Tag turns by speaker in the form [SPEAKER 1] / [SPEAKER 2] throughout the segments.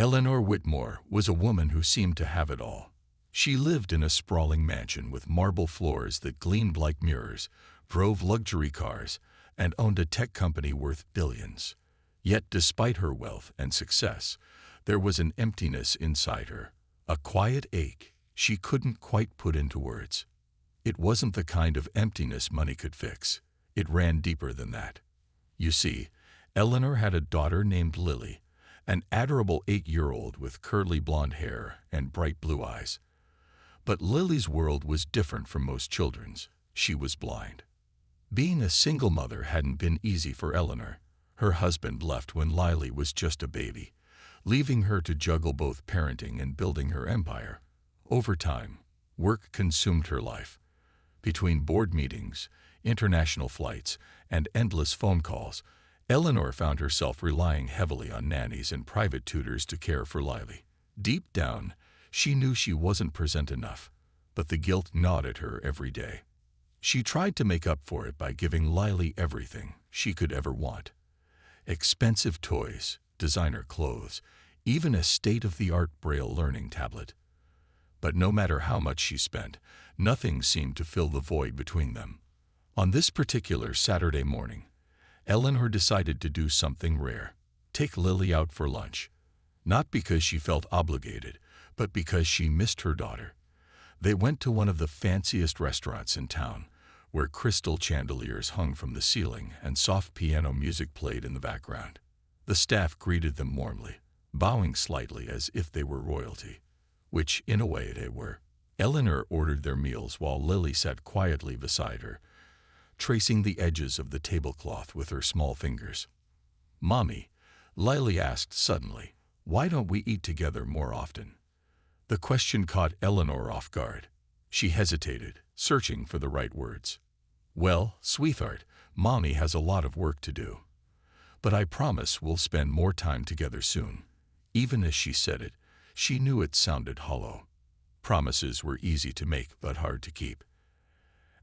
[SPEAKER 1] Eleanor Whitmore was a woman who seemed to have it all. She lived in a sprawling mansion with marble floors that gleamed like mirrors, drove luxury cars, and owned a tech company worth billions. Yet despite her wealth and success, there was an emptiness inside her, a quiet ache she couldn't quite put into words. It wasn't the kind of emptiness money could fix. It ran deeper than that. You see, Eleanor had a daughter named Lily, an adorable 8-year-old with curly blonde hair and bright blue eyes. But Lily's world was different from most children's. She was blind. Being a single mother hadn't been easy for Eleanor. Her husband left when Lily was just a baby, leaving her to juggle both parenting and building her empire. Over time, work consumed her life. Between board meetings, international flights, and endless phone calls, Eleanor found herself relying heavily on nannies and private tutors to care for Lily. Deep down, she knew she wasn't present enough, but the guilt gnawed at her every day. She tried to make up for it by giving Lily everything she could ever want. Expensive toys, designer clothes, even a state-of-the-art Braille learning tablet. But no matter how much she spent, nothing seemed to fill the void between them. On this particular Saturday morning, Eleanor decided to do something rare: take Lily out for lunch. Not because she felt obligated, but because she missed her daughter. They went to one of the fanciest restaurants in town, where crystal chandeliers hung from the ceiling and soft piano music played in the background. The staff greeted them warmly, bowing slightly as if they were royalty, which in a way they were. Eleanor ordered their meals while Lily sat quietly beside her, tracing the edges of the tablecloth with her small fingers. "Mommy," Lily asked suddenly, "why don't we eat together more often?" The question caught Eleanor off guard. She hesitated, searching for the right words. "Well, sweetheart, Mommy has a lot of work to do. But I promise we'll spend more time together soon." Even as she said it, she knew it sounded hollow. Promises were easy to make but hard to keep.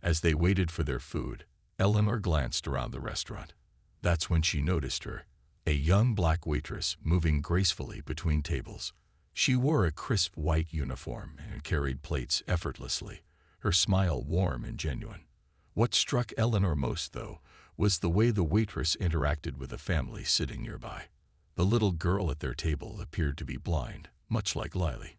[SPEAKER 1] As they waited for their food, Eleanor glanced around the restaurant. That's when she noticed her, a young black waitress moving gracefully between tables. She wore a crisp white uniform and carried plates effortlessly, her smile warm and genuine. What struck Eleanor most, though, was the way the waitress interacted with a family sitting nearby. The little girl at their table appeared to be blind, much like Lily.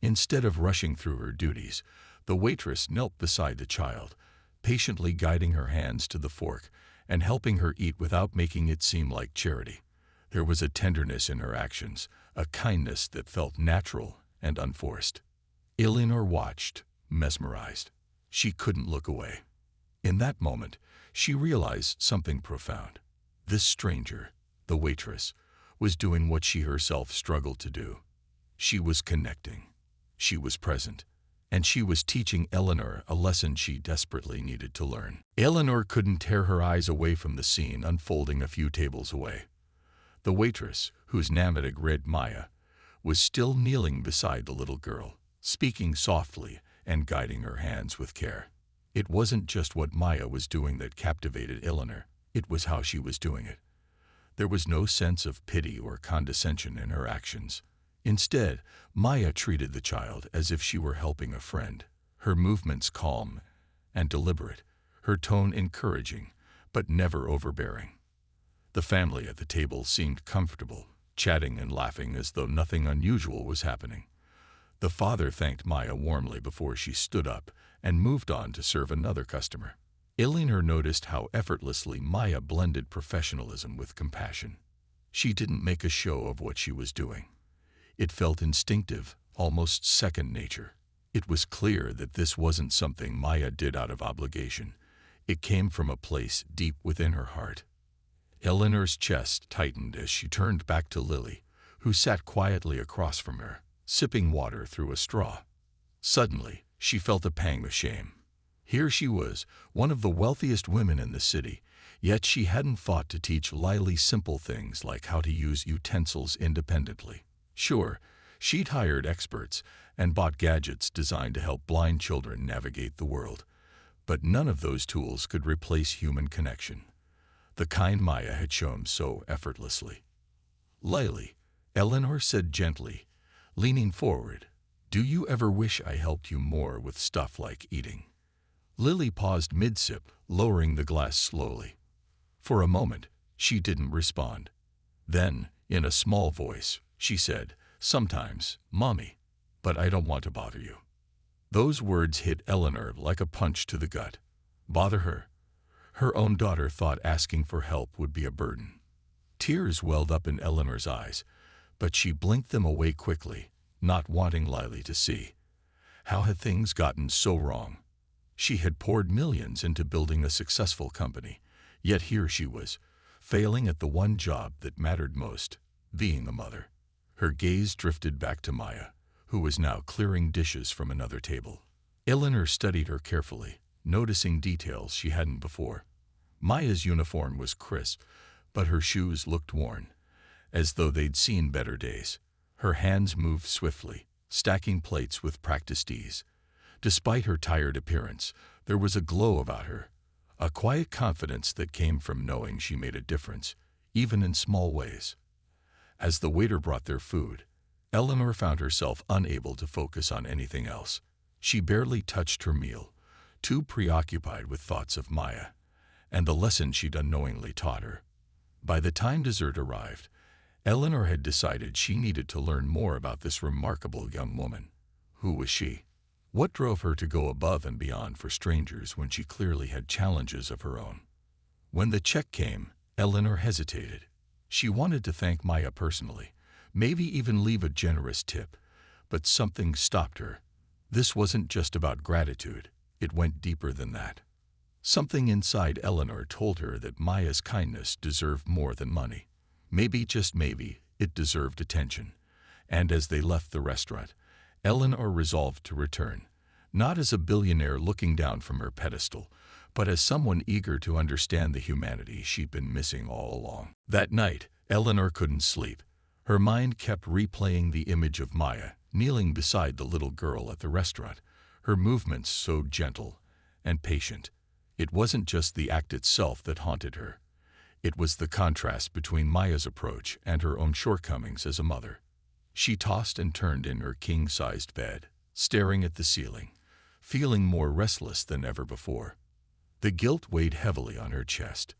[SPEAKER 1] Instead of rushing through her duties, the waitress knelt beside the child, patiently guiding her hands to the fork and helping her eat without making it seem like charity. There was a tenderness in her actions, a kindness that felt natural and unforced. Eleanor watched, mesmerized. She couldn't look away. In that moment, she realized something profound. This stranger, the waitress, was doing what she herself struggled to do. She was connecting. She was present. And she was teaching Eleanor a lesson she desperately needed to learn. Eleanor couldn't tear her eyes away from the scene unfolding a few tables away. The waitress, whose name had read Maya, was still kneeling beside the little girl, speaking softly and guiding her hands with care. It wasn't just what Maya was doing that captivated Eleanor, it was how she was doing it. There was no sense of pity or condescension in her actions. Instead, Maya treated the child as if she were helping a friend, her movements calm and deliberate, her tone encouraging, but never overbearing. The family at the table seemed comfortable, chatting and laughing as though nothing unusual was happening. The father thanked Maya warmly before she stood up and moved on to serve another customer. Eleanor noticed how effortlessly Maya blended professionalism with compassion. She didn't make a show of what she was doing. It felt instinctive, almost second nature. It was clear that this wasn't something Maya did out of obligation. It came from a place deep within her heart. Eleanor's chest tightened as she turned back to Lily, who sat quietly across from her, sipping water through a straw. Suddenly, she felt a pang of shame. Here she was, one of the wealthiest women in the city, yet she hadn't thought to teach Lily simple things like how to use utensils independently. Sure, she'd hired experts and bought gadgets designed to help blind children navigate the world, but none of those tools could replace human connection, the kind Maya had shown so effortlessly. "Lily," Eleanor said gently, leaning forward. Do you ever wish I helped you more with stuff like eating? Lily paused mid-sip, lowering the glass slowly. For a moment, she didn't respond. Then, in a small voice, she said, sometimes, Mommy, but I don't want to bother you. Those words hit Eleanor like a punch to the gut. Bother her? Her own daughter thought asking for help would be a burden. Tears welled up in Eleanor's eyes, but she blinked them away quickly, not wanting Lily to see. How had things gotten so wrong? She had poured millions into building a successful company, yet here she was, failing at the one job that mattered most, being a mother. Her gaze drifted back to Maya, who was now clearing dishes from another table. Eleanor studied her carefully, noticing details she hadn't before. Maya's uniform was crisp, but her shoes looked worn, as though they'd seen better days. Her hands moved swiftly, stacking plates with practiced ease. Despite her tired appearance, there was a glow about her, a quiet confidence that came from knowing she made a difference, even in small ways. As the waiter brought their food, Eleanor found herself unable to focus on anything else. She barely touched her meal, too preoccupied with thoughts of Maya and the lesson she'd unknowingly taught her. By the time dessert arrived, Eleanor had decided she needed to learn more about this remarkable young woman. Who was she? What drove her to go above and beyond for strangers when she clearly had challenges of her own? When the check came, Eleanor hesitated. She wanted to thank Maya personally, maybe even leave a generous tip, but something stopped her. This wasn't just about gratitude, it went deeper than that. Something inside Eleanor told her that Maya's kindness deserved more than money. Maybe, just maybe, it deserved attention. And as they left the restaurant, Eleanor resolved to return, not as a billionaire looking down from her pedestal, but as someone eager to understand the humanity she'd been missing all along. That night, Eleanor couldn't sleep. Her mind kept replaying the image of Maya, kneeling beside the little girl at the restaurant, her movements so gentle and patient. It wasn't just the act itself that haunted her. It was the contrast between Maya's approach and her own shortcomings as a mother. She tossed and turned in her king-sized bed, staring at the ceiling, feeling more restless than ever before. The guilt weighed heavily on her chest.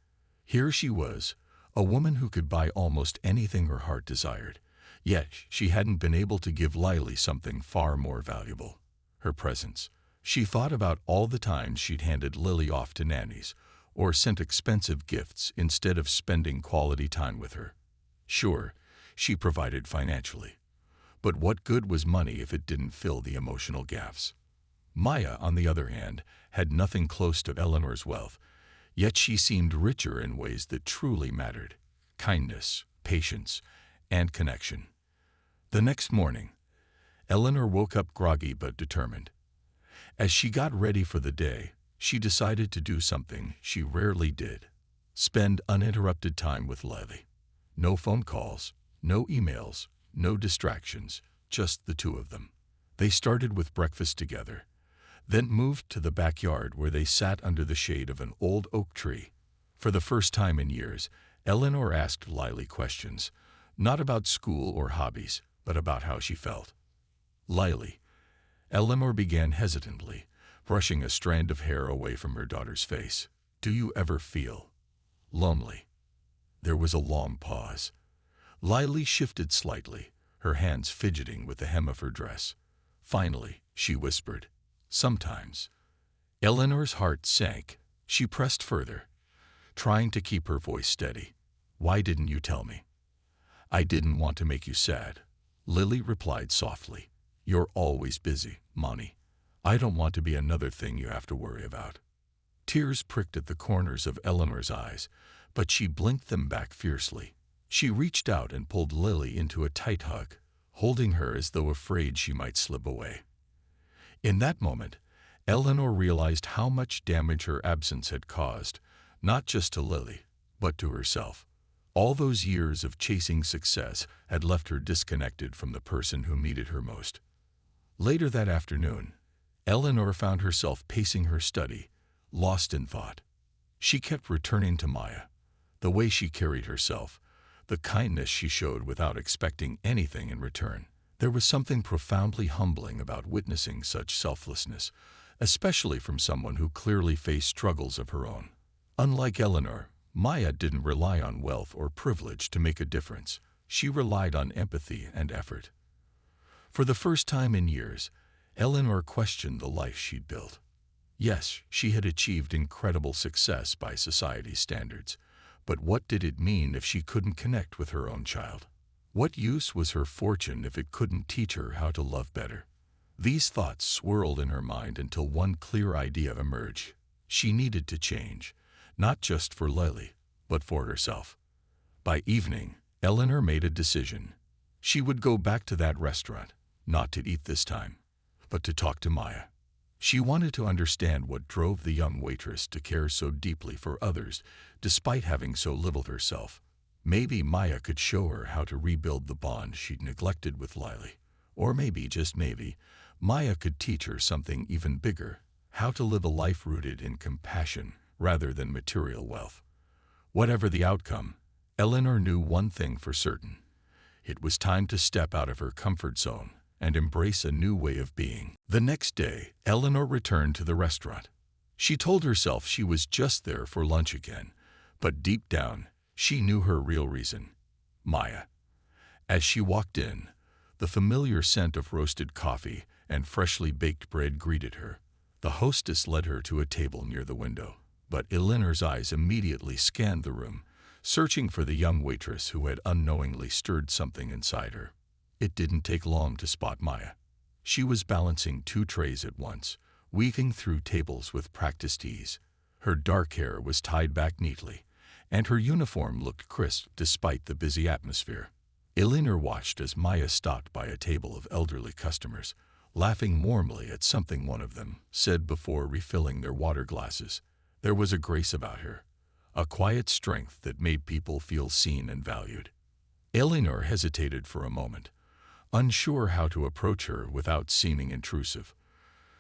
[SPEAKER 1] Here she was, a woman who could buy almost anything her heart desired, yet she hadn't been able to give Lily something far more valuable: her presence. She thought about all the times she'd handed Lily off to nannies or sent expensive gifts instead of spending quality time with her. Sure, she provided financially, but what good was money if it didn't fill the emotional gaps? Maya, on the other hand, had nothing close to Eleanor's wealth, yet she seemed richer in ways that truly mattered: kindness, patience, and connection. The next morning, Eleanor woke up groggy but determined. As she got ready for the day, she decided to do something she rarely did: spend uninterrupted time with Lily. No phone calls, no emails, no distractions, just the two of them. They started with breakfast together, then moved to the backyard where they sat under the shade of an old oak tree. For the first time in years, Eleanor asked Lily questions, not about school or hobbies, but about how she felt. Lily, Eleanor began hesitantly, brushing a strand of hair away from her daughter's face. Do you ever feel lonely? There was a long pause. Lily shifted slightly, her hands fidgeting with the hem of her dress. Finally, she whispered, sometimes. Eleanor's heart sank. She pressed further, trying to keep her voice steady. Why didn't you tell me? I didn't want to make you sad, Lily replied softly. You're always busy, Mommy. I don't want to be another thing you have to worry about. Tears pricked at the corners of Eleanor's eyes, but she blinked them back fiercely. She reached out and pulled Lily into a tight hug, holding her as though afraid she might slip away. In that moment, Eleanor realized how much damage her absence had caused, not just to Lily, but to herself. All those years of chasing success had left her disconnected from the person who needed her most. Later that afternoon, Eleanor found herself pacing her study, lost in thought. She kept returning to Maya, the way she carried herself, the kindness she showed without expecting anything in return. There was something profoundly humbling about witnessing such selflessness, especially from someone who clearly faced struggles of her own. Unlike Eleanor, Maya didn't rely on wealth or privilege to make a difference. She relied on empathy and effort. For the first time in years, Eleanor questioned the life she'd built. Yes, she had achieved incredible success by society's standards, but what did it mean if she couldn't connect with her own child? What use was her fortune if it couldn't teach her how to love better? These thoughts swirled in her mind until one clear idea emerged. She needed to change, not just for Lily, but for herself. By evening, Eleanor made a decision. She would go back to that restaurant, not to eat this time, but to talk to Maya. She wanted to understand what drove the young waitress to care so deeply for others, despite having so little herself. Maybe Maya could show her how to rebuild the bond she'd neglected with Lily. Or maybe, just maybe, Maya could teach her something even bigger, how to live a life rooted in compassion rather than material wealth. Whatever the outcome, Eleanor knew one thing for certain. It was time to step out of her comfort zone and embrace a new way of being. The next day, Eleanor returned to the restaurant. She told herself she was just there for lunch again, but deep down, she knew her real reason: Maya. As she walked in, the familiar scent of roasted coffee and freshly baked bread greeted her. The hostess led her to a table near the window, but Eleanor's eyes immediately scanned the room, searching for the young waitress who had unknowingly stirred something inside her. It didn't take long to spot Maya. She was balancing two trays at once, weaving through tables with practiced ease. Her dark hair was tied back neatly, and her uniform looked crisp despite the busy atmosphere. Eleanor watched as Maya stopped by a table of elderly customers, laughing warmly at something one of them said before refilling their water glasses. There was a grace about her, a quiet strength that made people feel seen and valued. Eleanor hesitated for a moment, unsure how to approach her without seeming intrusive.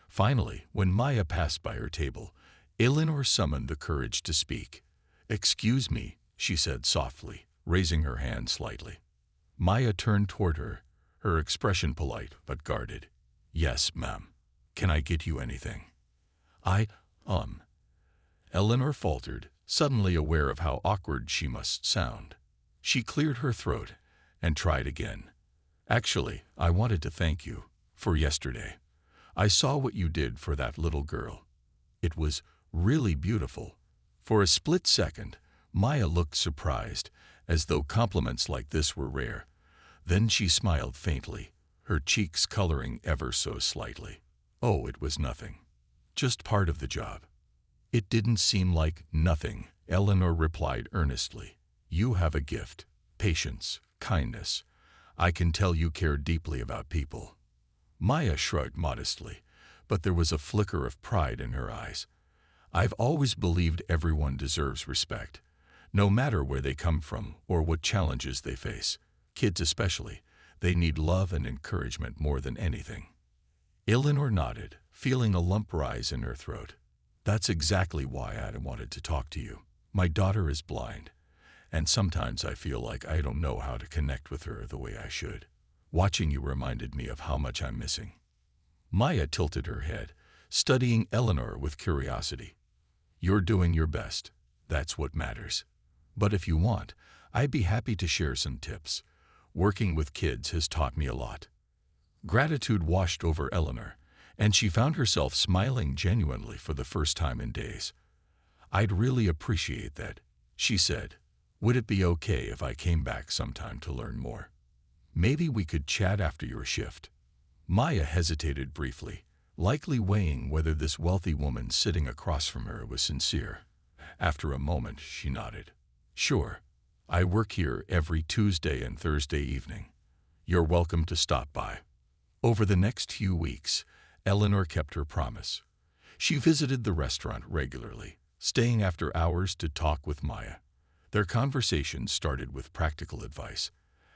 [SPEAKER 1] Finally, when Maya passed by her table, Eleanor summoned the courage to speak. "Excuse me," she said softly, raising her hand slightly. Maya turned toward her, her expression polite but guarded. "Yes, ma'am. Can I get you anything?" Eleanor faltered, suddenly aware of how awkward she must sound. She cleared her throat and tried again. "Actually, I wanted to thank you for yesterday. I saw what you did for that little girl. It was really beautiful." For a split second, Maya looked surprised, as though compliments like this were rare. Then she smiled faintly, her cheeks coloring ever so slightly. "Oh, it was nothing. Just part of the job." "It didn't seem like nothing," Eleanor replied earnestly. "You have a gift, patience, kindness. I can tell you care deeply about people." Maya shrugged modestly, but there was a flicker of pride in her eyes. "I've always believed everyone deserves respect, no matter where they come from or what challenges they face. Kids especially, they need love and encouragement more than anything." Eleanor nodded, feeling a lump rise in her throat. "That's exactly why I wanted to talk to you. My daughter is blind, and sometimes I feel like I don't know how to connect with her the way I should. Watching you reminded me of how much I'm missing." Maya tilted her head, studying Eleanor with curiosity. "You're doing your best. That's what matters. But if you want, I'd be happy to share some tips. Working with kids has taught me a lot." Gratitude washed over Eleanor, and she found herself smiling genuinely for the first time in days. "I'd really appreciate that," she said. "Would it be okay if I came back sometime to learn more? Maybe we could chat after your shift." Maya hesitated briefly, likely weighing whether this wealthy woman sitting across from her was sincere. After a moment, she nodded. "Sure. I work here every Tuesday and Thursday evening. You're welcome to stop by." Over the next few weeks, Eleanor kept her promise. She visited the restaurant regularly, staying after hours to talk with Maya. Their conversations started with practical advice: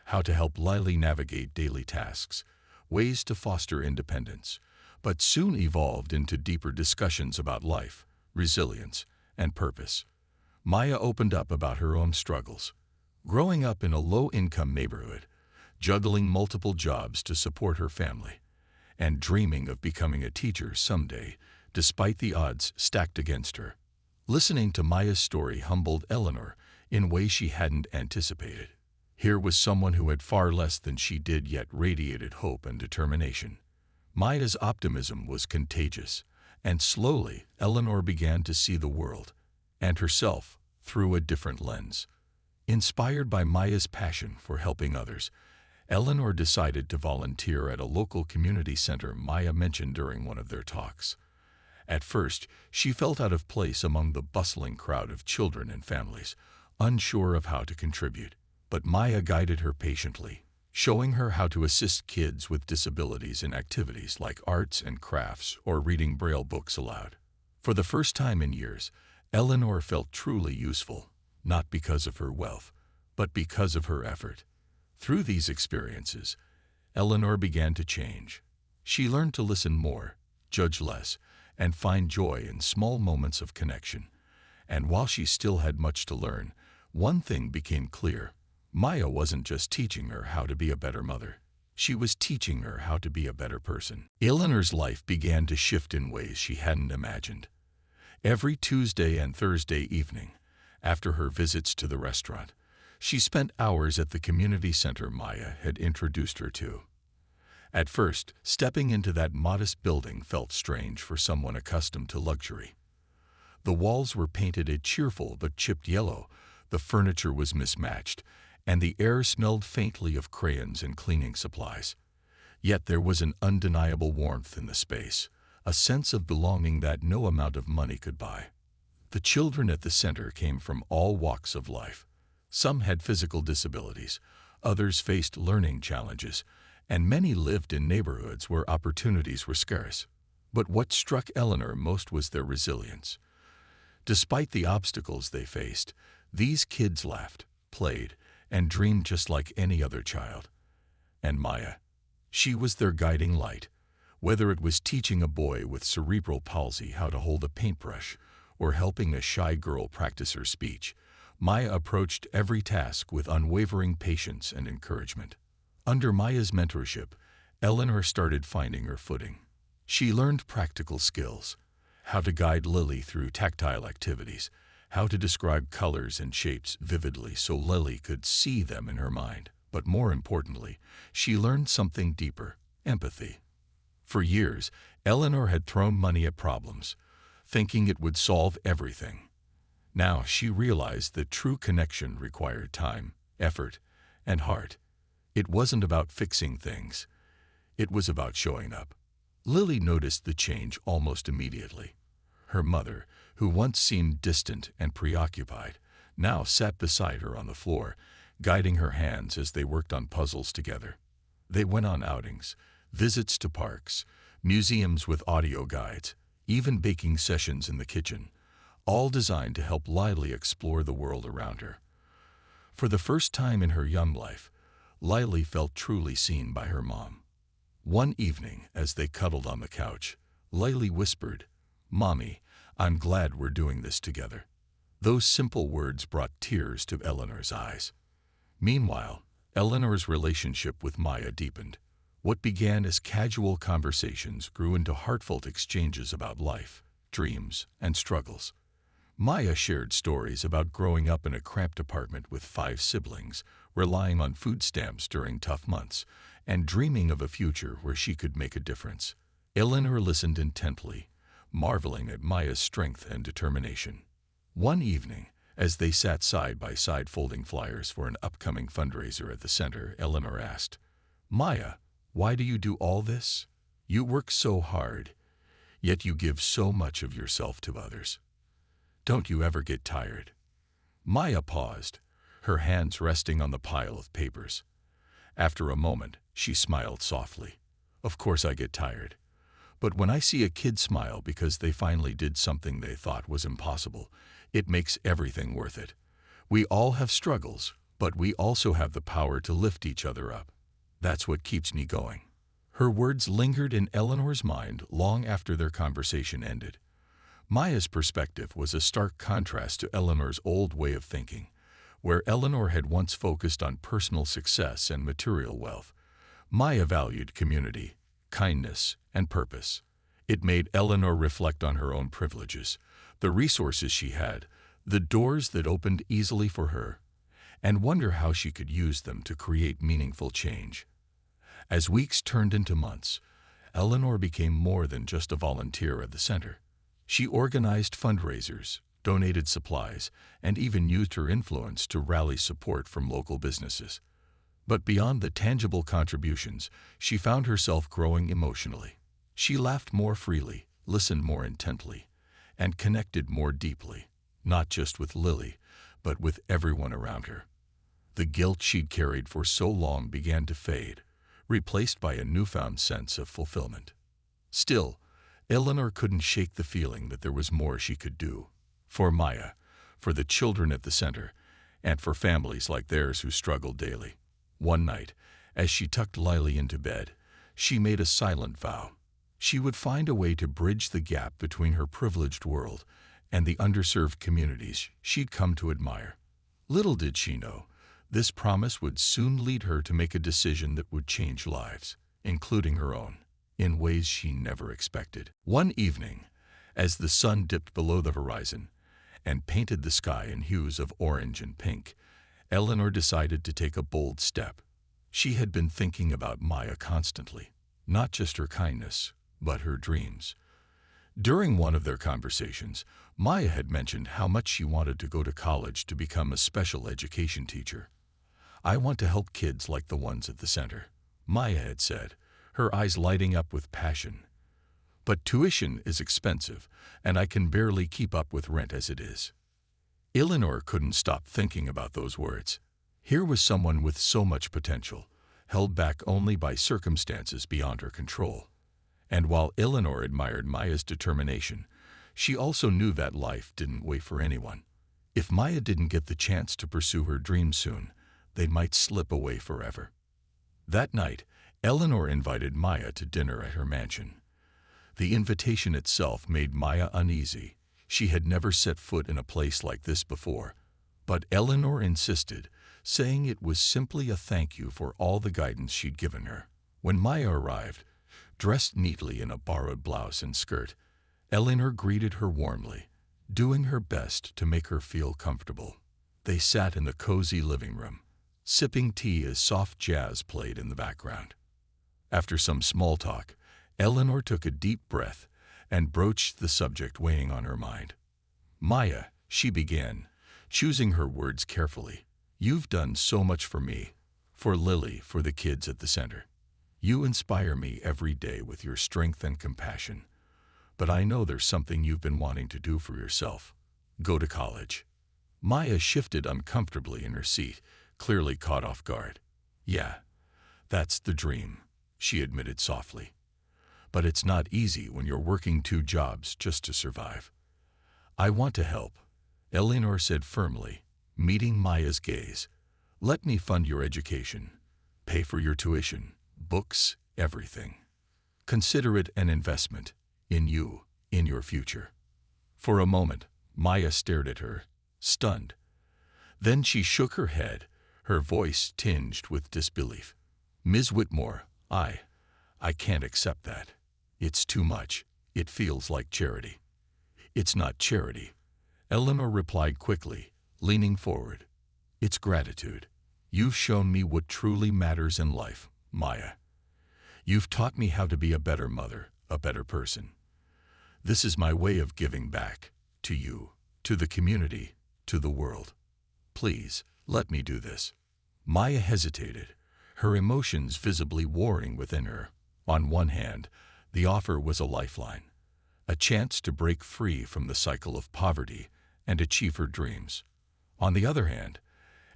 [SPEAKER 1] how to help Lily navigate daily tasks, ways to foster independence, but soon evolved into deeper discussions about life, resilience, and purpose. Maya opened up about her own struggles. Growing up in a low-income neighborhood, juggling multiple jobs to support her family, and dreaming of becoming a teacher someday, despite the odds stacked against her. Listening to Maya's story humbled Eleanor in ways she hadn't anticipated. Here was someone who had far less than she did yet radiated hope and determination. Maya's optimism was contagious, and slowly Eleanor began to see the world, and herself, through a different lens. Inspired by Maya's passion for helping others, Eleanor decided to volunteer at a local community center Maya mentioned during one of their talks. At first, she felt out of place among the bustling crowd of children and families, unsure of how to contribute. But Maya guided her patiently, showing her how to assist kids with disabilities in activities like arts and crafts or reading Braille books aloud. For the first time in years, Eleanor felt truly useful, not because of her wealth, but because of her effort. Through these experiences, Eleanor began to change. She learned to listen more, judge less, and find joy in small moments of connection. And while she still had much to learn, one thing became clear. Maya wasn't just teaching her how to be a better mother. She was teaching her how to be a better person. Eleanor's life began to shift in ways she hadn't imagined. Every Tuesday and Thursday evening, after her visits to the restaurant, she spent hours at the community center Maya had introduced her to. At first, stepping into that modest building felt strange for someone accustomed to luxury. The walls were painted a cheerful but chipped yellow, the furniture was mismatched, and the air smelled faintly of crayons and cleaning supplies. Yet there was an undeniable warmth in the space, a sense of belonging that no amount of money could buy. The children at the center came from all walks of life. Some had physical disabilities, others faced learning challenges, and many lived in neighborhoods where opportunities were scarce. But what struck Eleanor most was their resilience. Despite the obstacles they faced, these kids laughed, played, and dreamed just like any other child. And Maya, she was their guiding light. Whether it was teaching a boy with cerebral palsy how to hold a paintbrush or helping a shy girl practice her speech, Maya approached every task with unwavering patience and encouragement. Under Maya's mentorship, Eleanor started finding her footing. She learned practical skills, how to guide Lily through tactile activities, how to describe colors and shapes vividly so Lily could see them in her mind. But more importantly, she learned something deeper: empathy. For years, Eleanor had thrown money at problems, thinking it would solve everything. Now she realized that true connection required time, effort, and heart. It wasn't about fixing things. It was about showing up. Lily noticed the change almost immediately. Her mother, who once seemed distant and preoccupied, now sat beside her on the floor, guiding her hands as they worked on puzzles together. They went on outings, visits to parks, museums with audio guides, even baking sessions in the kitchen, all designed to help Lily explore the world around her. For the first time in her young life, Lily felt truly seen by her mom. One evening, as they cuddled on the couch, Lily whispered, "Mommy, I'm glad we're doing this together." Those simple words brought tears to Eleanor's eyes. Meanwhile, Eleanor's relationship with Maya deepened. What began as casual conversations grew into heartfelt exchanges about life, dreams, and struggles. Maya shared stories about growing up in a cramped apartment with 5 siblings, relying on food stamps during tough months, and dreaming of a future where she could make a difference. Eleanor listened intently, marveling at Maya's strength and determination. One evening, as they sat side by side folding flyers for an upcoming fundraiser at the center, Eleanor asked, "Maya, why do you do all this? You work so hard, yet you give so much of yourself to others. Don't you ever get tired?" Maya paused, her hands resting on the pile of papers. After a moment, she smiled softly. "Of course I get tired. But when I see a kid smile because they finally did something they thought was impossible, it makes everything worth it. We all have struggles, but we also have the power to lift each other up. That's what keeps me going." Her words lingered in Eleanor's mind long after their conversation ended. Maya's perspective was a stark contrast to Eleanor's old way of thinking, Where Eleanor had once focused on personal success and material wealth, Maya valued community, kindness, and purpose. It made Eleanor reflect on her own privileges, the resources she had, the doors that opened easily for her, and wonder how she could use them to create meaningful change. As weeks turned into months, Eleanor became more than just a volunteer at the center. She organized fundraisers, donated supplies, and even used her influence to rally support from local businesses. But beyond the tangible contributions, she found herself growing emotionally. She laughed more freely, listened more intently, and connected more deeply, not just with Lily, but with everyone around her. The guilt she'd carried for so long began to fade, replaced by a newfound sense of fulfillment. Still, Eleanor couldn't shake the feeling that there was more she could do. For Maya, for the children at the center, and for families like theirs who struggled daily. One night, as she tucked Lily into bed, she made a silent vow. She would find a way to bridge the gap between her privileged world and the underserved communities she'd come to admire. Little did she know, this promise would soon lead her to make a decision that would change lives, including her own, in ways she never expected. One evening, as the sun dipped below the horizon and painted the sky in hues of orange and pink, Eleanor decided to take a bold step. She had been thinking about Maya constantly, not just her kindness, but her dreams. During one of their conversations, Maya had mentioned how much she wanted to go to college to become a special education teacher. "I want to help kids like the ones at the center," Maya had said, her eyes lighting up with passion. "But tuition is expensive, and I can barely keep up with rent as it is." Eleanor couldn't stop thinking about those words. Here was someone with so much potential, held back only by circumstances beyond her control. And while Eleanor admired Maya's determination, she also knew that life didn't wait for anyone. If Maya didn't get the chance to pursue her dreams soon, they might slip away forever. That night, Eleanor invited Maya to dinner at her mansion. The invitation itself made Maya uneasy. She had never set foot in a place like this before. But Eleanor insisted, saying it was simply a thank you for all the guidance she'd given her. When Maya arrived, dressed neatly in a borrowed blouse and skirt, Eleanor greeted her warmly, doing her best to make her feel comfortable. They sat in the cozy living room, sipping tea as soft jazz played in the background. After some small talk, Eleanor took a deep breath and broached the subject weighing on her mind. "Maya," she began, choosing her words carefully, "you've done so much for me, for Lily, for the kids at the center. You inspire me every day with your strength and compassion. But I know there's something you've been wanting to do for yourself. Go to college." Maya shifted uncomfortably in her seat, clearly caught off guard. "Yeah, that's the dream," she admitted softly. "But it's not easy when you're working 2 jobs just to survive." "I want to help," Eleanor said firmly, meeting Maya's gaze. "Let me fund your education, pay for your tuition, books, everything. Consider it an investment in you, in your future." For a moment, Maya stared at her, stunned. Then she shook her head, her voice tinged with disbelief. "Ms. Whitmore, I can't accept that. It's too much. It feels like charity." "It's not charity," Eleanor replied quickly, leaning forward. "It's gratitude. You've shown me what truly matters in life, Maya. You've taught me how to be a better mother, a better person. This is my way of giving back, to you, to the community, to the world. Please, let me do this." Maya hesitated, her emotions visibly warring within her. On one hand, the offer was a lifeline, a chance to break free from the cycle of poverty and achieve her dreams. On the other hand,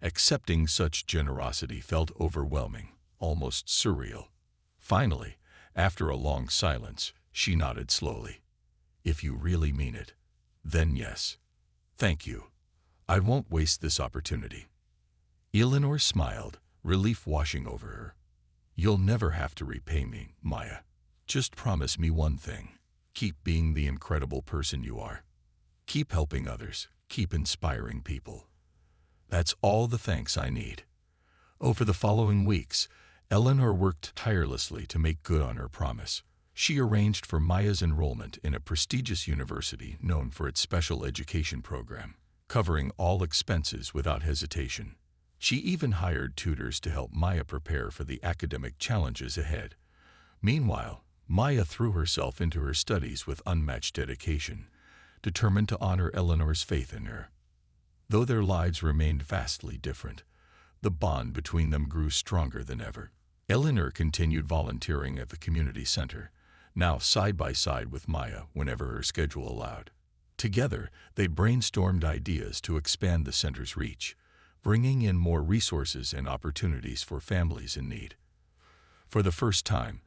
[SPEAKER 1] accepting such generosity felt overwhelming, almost surreal. Finally, after a long silence, she nodded slowly. "If you really mean it, then yes. Thank you. I won't waste this opportunity." Eleanor smiled, relief washing over her. "You'll never have to repay me, Maya. Just promise me one thing. Keep being the incredible person you are. Keep helping others, keep inspiring people. That's all the thanks I need." Over the following weeks, Eleanor worked tirelessly to make good on her promise. She arranged for Maya's enrollment in a prestigious university known for its special education program, covering all expenses without hesitation. She even hired tutors to help Maya prepare for the academic challenges ahead. Meanwhile, Maya threw herself into her studies with unmatched dedication, determined to honor Eleanor's faith in her. Though their lives remained vastly different, the bond between them grew stronger than ever. Eleanor continued volunteering at the community center, now side by side with Maya whenever her schedule allowed. Together, they brainstormed ideas to expand the center's reach, bringing in more resources and opportunities for families in need. For the first time,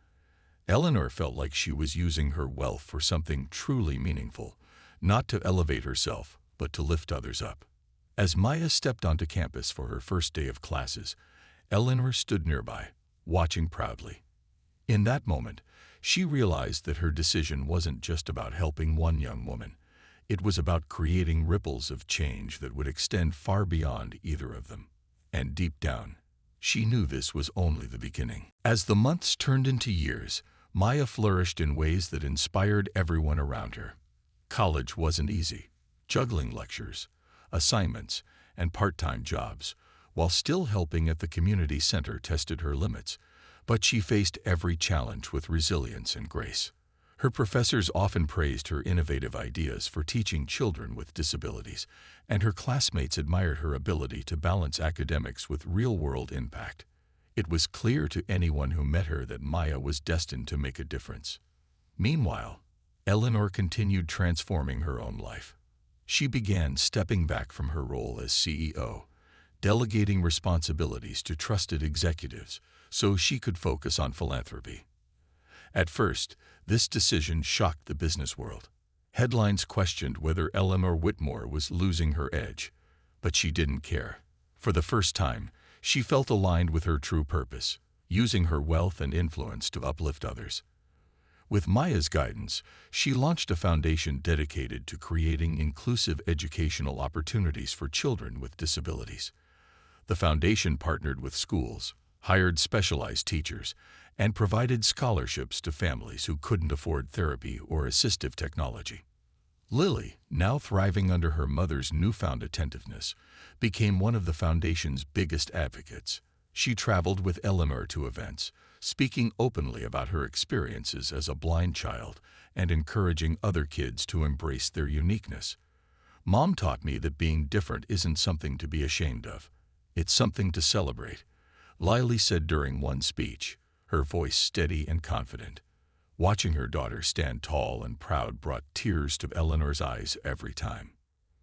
[SPEAKER 1] Eleanor felt like she was using her wealth for something truly meaningful, not to elevate herself, but to lift others up. As Maya stepped onto campus for her first day of classes, Eleanor stood nearby, watching proudly. In that moment, she realized that her decision wasn't just about helping one young woman. It was about creating ripples of change that would extend far beyond either of them. And deep down, she knew this was only the beginning. As the months turned into years, Maya flourished in ways that inspired everyone around her. College wasn't easy, juggling lectures, assignments, and part-time jobs, while still helping at the community center tested her limits, but she faced every challenge with resilience and grace. Her professors often praised her innovative ideas for teaching children with disabilities, and her classmates admired her ability to balance academics with real-world impact. It was clear to anyone who met her that Maya was destined to make a difference. Meanwhile, Eleanor continued transforming her own life. She began stepping back from her role as CEO, delegating responsibilities to trusted executives so she could focus on philanthropy. At first, this decision shocked the business world. Headlines questioned whether Eleanor Whitmore was losing her edge, but she didn't care. For the first time, she felt aligned with her true purpose, using her wealth and influence to uplift others. With Maya's guidance, she launched a foundation dedicated to creating inclusive educational opportunities for children with disabilities. The foundation partnered with schools, hired specialized teachers, and provided scholarships to families who couldn't afford therapy or assistive technology. Lily, now thriving under her mother's newfound attentiveness, became one of the foundation's biggest advocates. She traveled with Eleanor to events, speaking openly about her experiences as a blind child and encouraging other kids to embrace their uniqueness. "Mom taught me that being different isn't something to be ashamed of. It's something to celebrate," Lily said during one speech, her voice steady and confident. Watching her daughter stand tall and proud brought tears to Eleanor's eyes every time.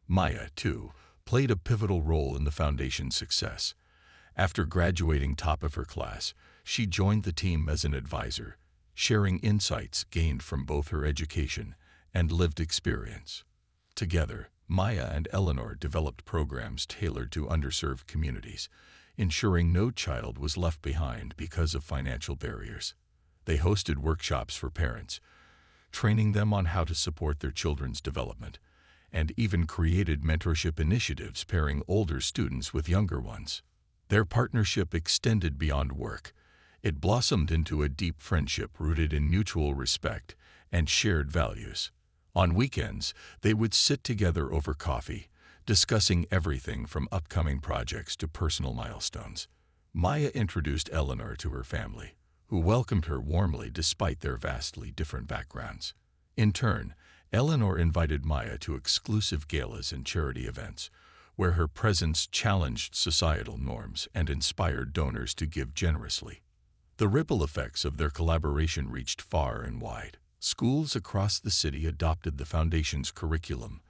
[SPEAKER 1] Maya, too, played a pivotal role in the foundation's success. After graduating top of her class, she joined the team as an advisor, sharing insights gained from both her education and lived experience. Together, Maya and Eleanor developed programs tailored to underserved communities, ensuring no child was left behind because of financial barriers. They hosted workshops for parents, training them on how to support their children's development, and even created mentorship initiatives pairing older students with younger ones. Their partnership extended beyond work. It blossomed into a deep friendship rooted in mutual respect and shared values. On weekends, they would sit together over coffee, discussing everything from upcoming projects to personal milestones. Maya introduced Eleanor to her family, who welcomed her warmly despite their vastly different backgrounds. In turn, Eleanor invited Maya to exclusive galas and charity events, where her presence challenged societal norms and inspired donors to give generously. The ripple effects of their collaboration reached far and wide. Schools across the city adopted the foundation's curriculum,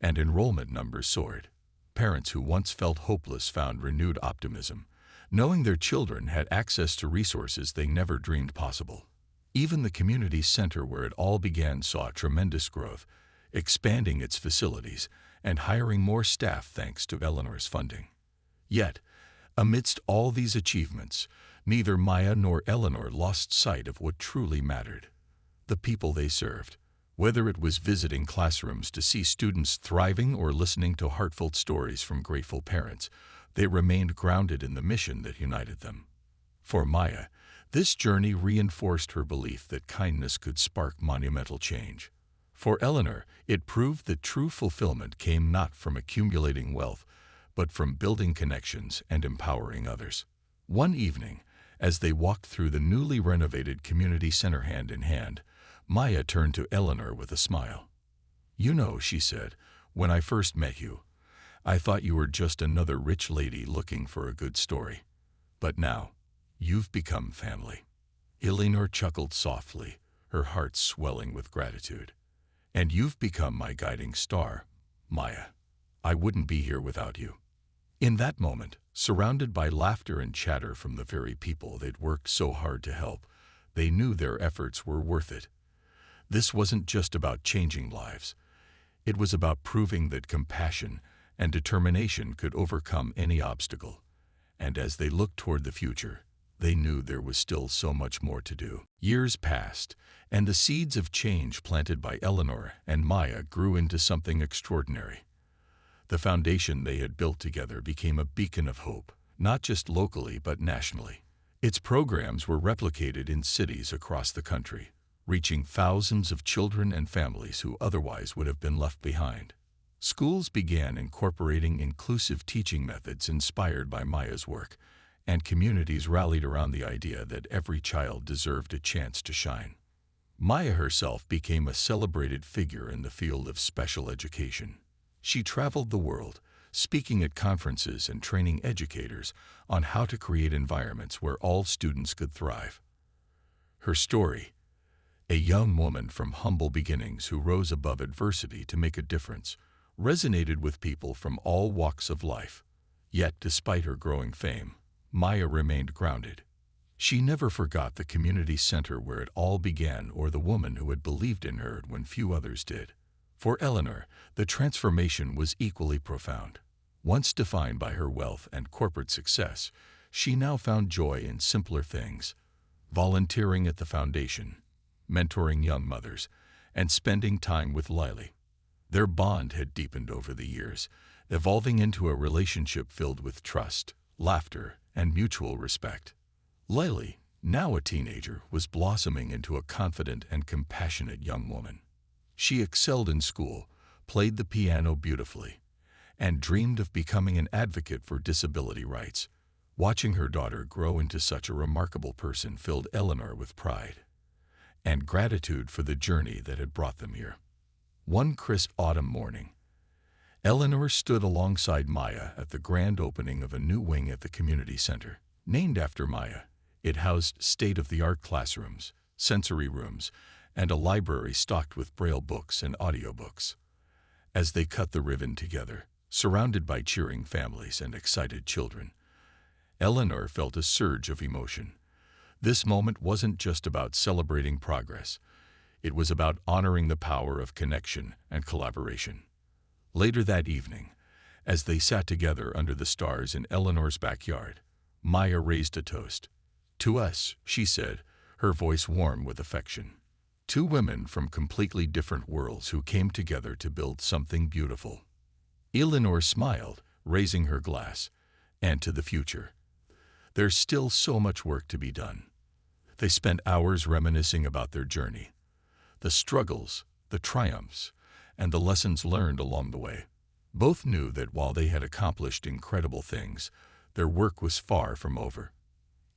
[SPEAKER 1] and enrollment numbers soared. Parents who once felt hopeless found renewed optimism, knowing their children had access to resources they never dreamed possible. Even the community center where it all began saw tremendous growth, expanding its facilities and hiring more staff thanks to Eleanor's funding. Yet, amidst all these achievements, neither Maya nor Eleanor lost sight of what truly mattered: the people they served. Whether it was visiting classrooms to see students thriving or listening to heartfelt stories from grateful parents, They remained grounded in the mission that united them. For Maya, this journey reinforced her belief that kindness could spark monumental change. For Eleanor, it proved that true fulfillment came not from accumulating wealth, but from building connections and empowering others. One evening, as they walked through the newly renovated community center hand in hand, Maya turned to Eleanor with a smile. "You know," she said, "when I first met you, I thought you were just another rich lady looking for a good story. But now, you've become family." Eleanor chuckled softly, her heart swelling with gratitude. "And you've become my guiding star, Maya. I wouldn't be here without you." In that moment, surrounded by laughter and chatter from the very people they'd worked so hard to help, they knew their efforts were worth it. This wasn't just about changing lives. It was about proving that compassion and determination could overcome any obstacle. And as they looked toward the future, they knew there was still so much more to do. Years passed, and the seeds of change planted by Eleanor and Maya grew into something extraordinary. The foundation they had built together became a beacon of hope, not just locally but nationally. Its programs were replicated in cities across the country, reaching thousands of children and families who otherwise would have been left behind. Schools began incorporating inclusive teaching methods inspired by Maya's work, and communities rallied around the idea that every child deserved a chance to shine. Maya herself became a celebrated figure in the field of special education. She traveled the world, speaking at conferences and training educators on how to create environments where all students could thrive. Her story, a young woman from humble beginnings who rose above adversity to make a difference, resonated with people from all walks of life. Yet, despite her growing fame, Maya remained grounded. She never forgot the community center where it all began or the woman who had believed in her when few others did. For Eleanor, the transformation was equally profound. Once defined by her wealth and corporate success, she now found joy in simpler things: volunteering at the foundation, mentoring young mothers, and spending time with Lily. Their bond had deepened over the years, evolving into a relationship filled with trust, laughter, and mutual respect. Lily, now a teenager, was blossoming into a confident and compassionate young woman. She excelled in school, played the piano beautifully, and dreamed of becoming an advocate for disability rights. Watching her daughter grow into such a remarkable person filled Eleanor with pride and gratitude for the journey that had brought them here. One crisp autumn morning, Eleanor stood alongside Maya at the grand opening of a new wing at the community center. Named after Maya, it housed state-of-the-art classrooms, sensory rooms, and a library stocked with Braille books and audiobooks. As they cut the ribbon together, surrounded by cheering families and excited children, Eleanor felt a surge of emotion. This moment wasn't just about celebrating progress. It was about honoring the power of connection and collaboration. Later that evening, as they sat together under the stars in Eleanor's backyard, Maya raised a toast. "To us," she said, her voice warm with affection. Two women from completely different worlds who came together to build something beautiful. Eleanor smiled, raising her glass. "And to the future. There's still so much work to be done." They spent hours reminiscing about their journey, the struggles, the triumphs, and the lessons learned along the way. Both knew that while they had accomplished incredible things, their work was far from over.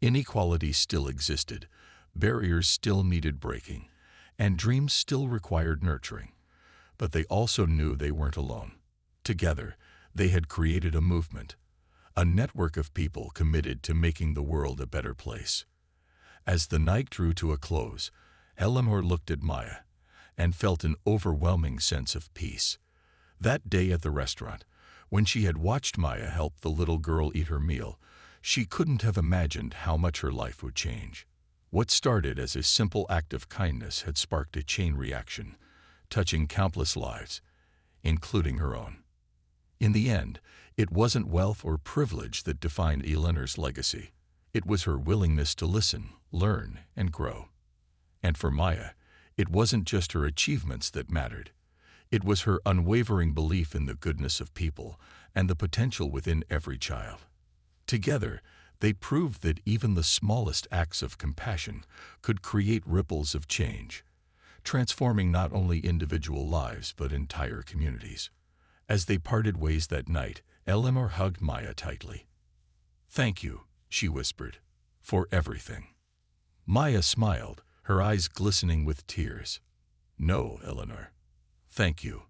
[SPEAKER 1] Inequality still existed, barriers still needed breaking, and dreams still required nurturing. But they also knew they weren't alone. Together, they had created a movement, a network of people committed to making the world a better place. As the night drew to a close, Eleanor looked at Maya and felt an overwhelming sense of peace. That day at the restaurant, when she had watched Maya help the little girl eat her meal, she couldn't have imagined how much her life would change. What started as a simple act of kindness had sparked a chain reaction, touching countless lives, including her own. In the end, it wasn't wealth or privilege that defined Eleanor's legacy. It was her willingness to listen, learn, and grow. And for Maya, it wasn't just her achievements that mattered. It was her unwavering belief in the goodness of people and the potential within every child. Together, they proved that even the smallest acts of compassion could create ripples of change, transforming not only individual lives but entire communities. As they parted ways that night, Eleanor hugged Maya tightly. "Thank you," she whispered, "for everything." Maya smiled, her eyes glistening with tears. "No, Eleanor. Thank you."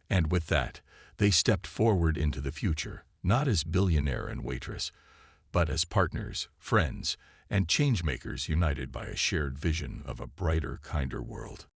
[SPEAKER 1] And with that, they stepped forward into the future, not as billionaire and waitress, but as partners, friends, and changemakers united by a shared vision of a brighter, kinder world.